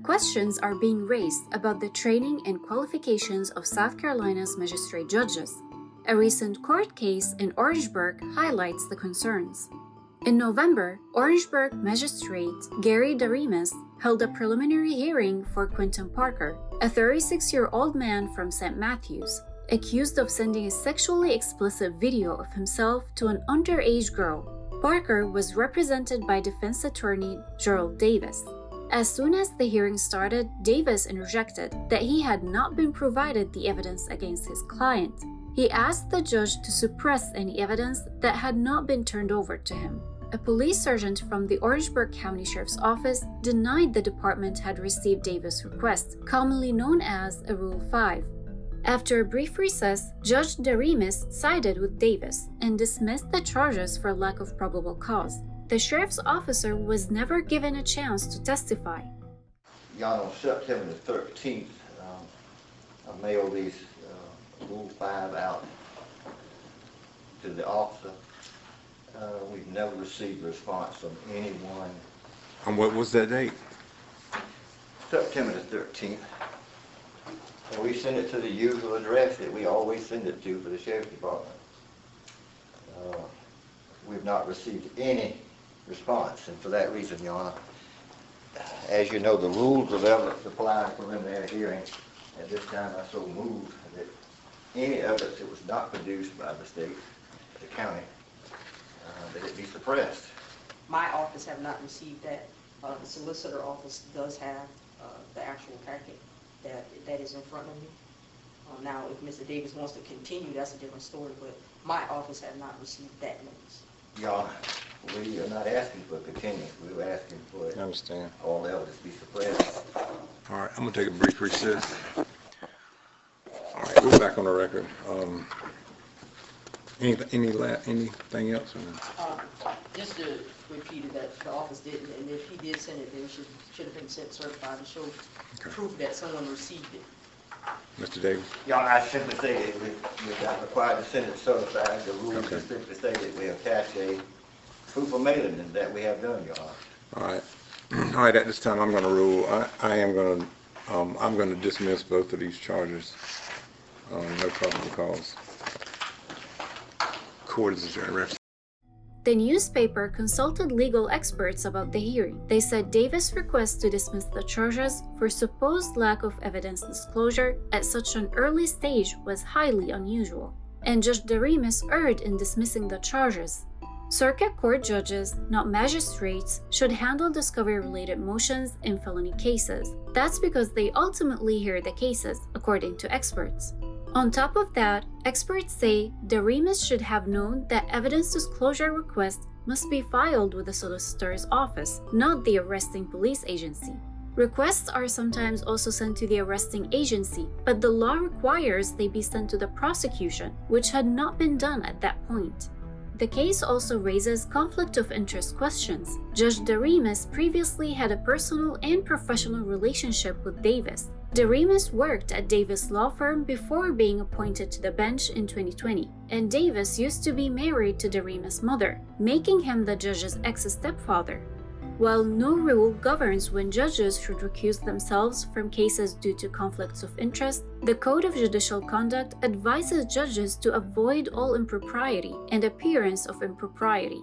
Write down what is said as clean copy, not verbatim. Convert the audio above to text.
Questions are being raised about the training and qualifications of South Carolina's magistrate judges. A recent court case in Orangeburg highlights the concerns. In November, Orangeburg Magistrate Gary Darimus held a preliminary hearing for Quentin Parker, a 36-year-old man from St. Matthews, accused of sending a sexually explicit video of himself to an underage girl. Parker was represented by defense attorney Gerald Davis. As soon as the hearing started, Davis interjected that he had not been provided the evidence against his client. He asked the judge to suppress any evidence that had not been turned over to him. A police sergeant from the Orangeburg County Sheriff's Office denied the department had received Davis' request, commonly known as a Rule 5. After a brief recess, Judge Darimus sided with Davis and dismissed the charges for lack of probable cause. The sheriff's officer was never given a chance to testify. On September the 13th, I mailed these Rule 5 out to the officer. We've never received a response from anyone. And what was that date? September the 13th. And we send it to the usual address that we always send it to for the sheriff's department. We've not received any response, and for that reason, Your Honor, as you know, the rules of evidence apply in preliminary hearing. At this time, I so moved that any evidence that was not produced by the state, the county, that it be suppressed. My office have not received that. The solicitor office does have the actual packet that is in front of me. Now, if Mr. Davis wants to continue, that's a different story, but my office have not received that notice. Your Honor, we are not asking for continuance. We were asking for I understand. all evidence be suppressed. All right, I'm going to take a brief recess. All right, we're back on the record. Anything else? Just to repeat it, that the office didn't, and if he did send it, then it should have been sent certified to show proof that someone received it. Mr. Davis? Your Honor, I simply say that we're not required to send it certified. The rules just simply say that we attach a proof of mailing and that we have done, Your Honor. All right. All right, at this time, I'm going to rule. I'm going to dismiss both of these charges. No probable cause. Court is adjourned. The newspaper consulted legal experts about the hearing. They said Davis' request to dismiss the charges for supposed lack of evidence disclosure at such an early stage was highly unusual, and Judge Darimus erred in dismissing the charges. Circuit court judges, not magistrates, should handle discovery-related motions in felony cases. That's because they ultimately hear the cases, according to experts. On top of that, experts say Darimus should have known that evidence disclosure requests must be filed with the solicitor's office, not the arresting police agency. Requests are sometimes also sent to the arresting agency, but the law requires they be sent to the prosecution, which had not been done at that point. The case also raises conflict of interest questions. Judge Darimus previously had a personal and professional relationship with Davis. Darimus worked at Davis' law firm before being appointed to the bench in 2020, and Davis used to be married to Darimus' mother, making him the judge's ex-stepfather. While no rule governs when judges should recuse themselves from cases due to conflicts of interest, the Code of Judicial Conduct advises judges to avoid all impropriety and appearance of impropriety.